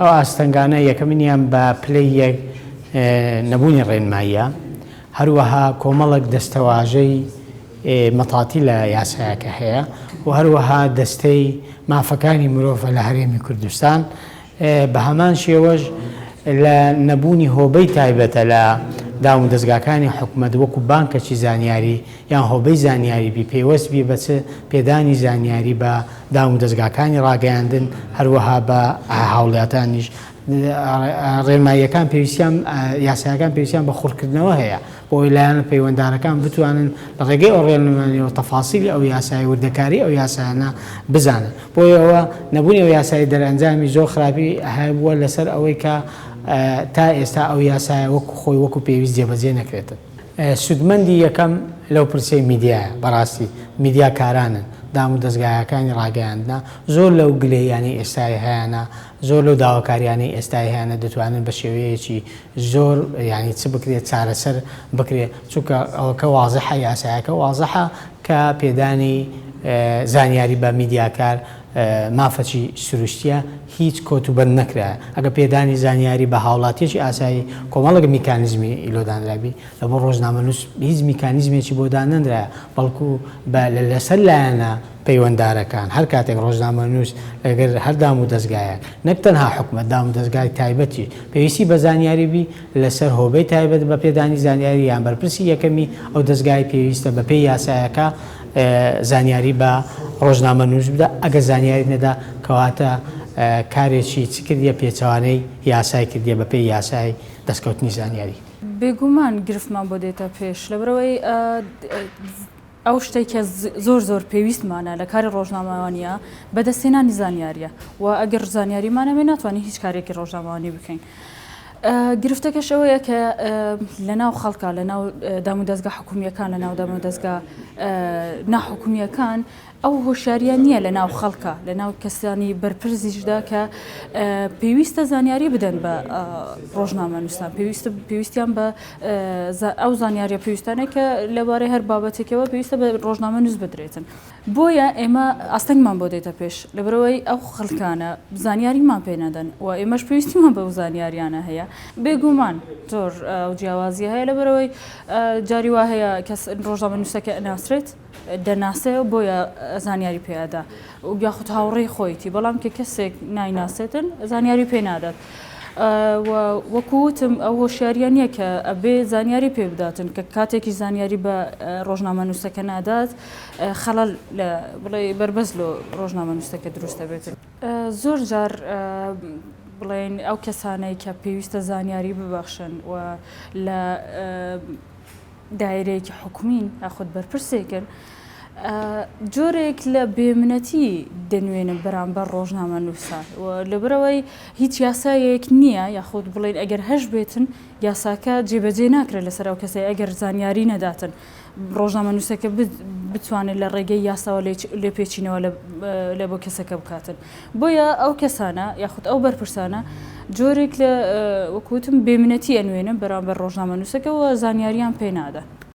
ئەو ئاستەنگانە یەکەمینیان بە پلەی نەبوونی ڕێنماییە، هەروەها کۆمەڵک دەستەواژەی مەتاتی لە یاسایەکە هەیە و هەروەها دەستەی مافەکانی مرۆڤ لە هەرێمی کوردستان بە هەمان شێوەش لە نەبوونی هۆبەی تایبەتە لە داوم دەستگاکانی حکوومەت وەکو بانکەکی زانیاری یان هۆبەی زانیاریبی پێوەستبی بە پێدانی زانیاری بە داوم دەستگاکانی ڕاگەیاندن هەروەها بە هاوڵاتانیش ڕێنماییەکان پێویستیان یاسایەکان پێویستیان بە خوڕکردنەوە هەیە بۆ لایەنە پەیوەنددارەکان بتوانن لە ڕێگەی ئەو ڕێنماییەوە تەفاسیلی ئەو یاسای وردەکاری ئەو یاسایانە بزانن. بۆی ئەوە نەبوونی ئەو یاسای دەرئەنجامی زۆر خراپی هەبووە لەسەر ئەوەی کە تا ئێستا ئەو یاسایە وەکو خۆی وەکو پێویست جێبەجێ نەکرێتن. سودمەندی یەکەم لەو پرسەی میدیایە، بەڕاستی میدیاکارانن، دام و دەستگایەکانی ڕاگەیاندنا زۆر لەو گلەیانی ئێستای هەیەە، زۆر لەو داواکاریانی ئێستای هەیەە دەتوانن بە شێوەیەکی زۆر ینی چ بکرێت چارەسەر بکرێت، چونکە ئەوەکە وازەحە یاسایەکە وازەحە کە پێدانی زانیاری بە میدیاکار مافەچی سروشتیە هیچ کۆتوبەر نەکرا. ئەگە پێدانی زانیاری بە هاوڵاتیەکی ئاسایی کۆمەڵک میکانیزمی ئیلۆدانرابی لە بۆ ڕۆژنامەنووس هیچ میکانیزمێکی بۆ دانەندرا، بەڵکو لەسەر لایەنە پەیوەنددارەکان هەر کاتێک ڕۆژنامەنووس لەگەر هەردام و دەستگایە نەک تەنها حکوومەت دام و دەستگای تایبەتی پێویستی بە زانیاریبی لەسەر هۆبەی تایبەت بە پێدانی زانیاری یان بەرپرسی یەکەمی ئەو دەستگای پێویستە بە پێی یاسایەکە زانیاری بە ڕۆژنامەنووس بدە. ئەگە زانیاری نەدا کەواتە کارێکی چ کردیە پێچەوانەی یاسای کردیە بە پێی یاسای دەستکەوتنی زانیاری. بێگومان گرفتمان بۆ دێتە پێش لەبەرەوەی ئەو شتێکە زۆر پێویستمانە لە کاری ڕۆژنامەوانیە بەدەستێنانی زانیاریە و ئەگەر زانیاریمانەوێ ناتوانین هیچ کارێکی ڕۆژنامەوانی بکەین. گرفتەکەش ئەوەیە کە لە ناو خەڵکە لە ناو دام و دەستگا حکومیەکان لە ناو دام و دەستگا ناحکومیەکان ئەو هۆشیاریە نییە لە ناو خەڵکە لە ناو کەسانی بەرپرزیشدا کە پێویستە زانیاری بدەن بە ڕۆژنامەنووسان، پێویستیان بە ئەو زانیاریە پێویستانە کە لەبارەی هەر بابەتێکەوە پێویستە بە ڕۆژنامەنووس بدرێتن. بۆیە ئێمە ئاستەنگمان بۆ دێتە پێش لەبەرەوەی ئەو خەڵکانە زانیاریمان پێ نەدەن و ئێمەش پێویستیمان بەو زانیاریانە هەیە. بێگومان زۆر جیاوازی هەیە لەبەرەوەی جاری وا هەیە کەس ڕۆژنامەنووسەکە ناسرێت دەناسێ بۆیە زانیاری پێدا و یاخود هاوڕێی خۆیتی، بەڵام کە کەسێک نایناسێتن زانیاری پێ نادات. وەکوتم ئەو هۆشیاریە نییە کە ئەبێ زانیاری پێ بداتن کە کاتێکی زانیاری بە ڕۆژنامەنووسەکە نادات خەڵەل بڵێ بربەز لە ڕۆژنامەنووسەکە دروستە بێتن. زۆر جار بڵێن ئەو کەسانەی کە پێویستە زانیاری ببەخشن و لە دایرەیەکی حکومین یاخود بەرپرسێکن جۆرێک لە بێمنەتی دەنوێنن بەرامبەر ڕۆژنامەنووسان و لەبەرەوەی هیچ یاسایەک نییە یاخود بڵێن ئەگەر هەش بێتن یاساکە جێبەجێ ناکرێت لەسەر ئەو کەسەی ئەگەر زانیاری نەداتن ڕۆژنامەنووسەکە بتوانێت لە ڕێگەی یاساوە لێ پێچینەوە لە بۆ کەسەکە بکاتن. بۆیە ئەو کەسانە یاخود ئەو بەرپرسانە جۆرێک لە وەکوتم بێمنەتی ئەنوێنن بەرامبەر ڕۆژنامەنووسەکە و زانیاریان پێ نادەن.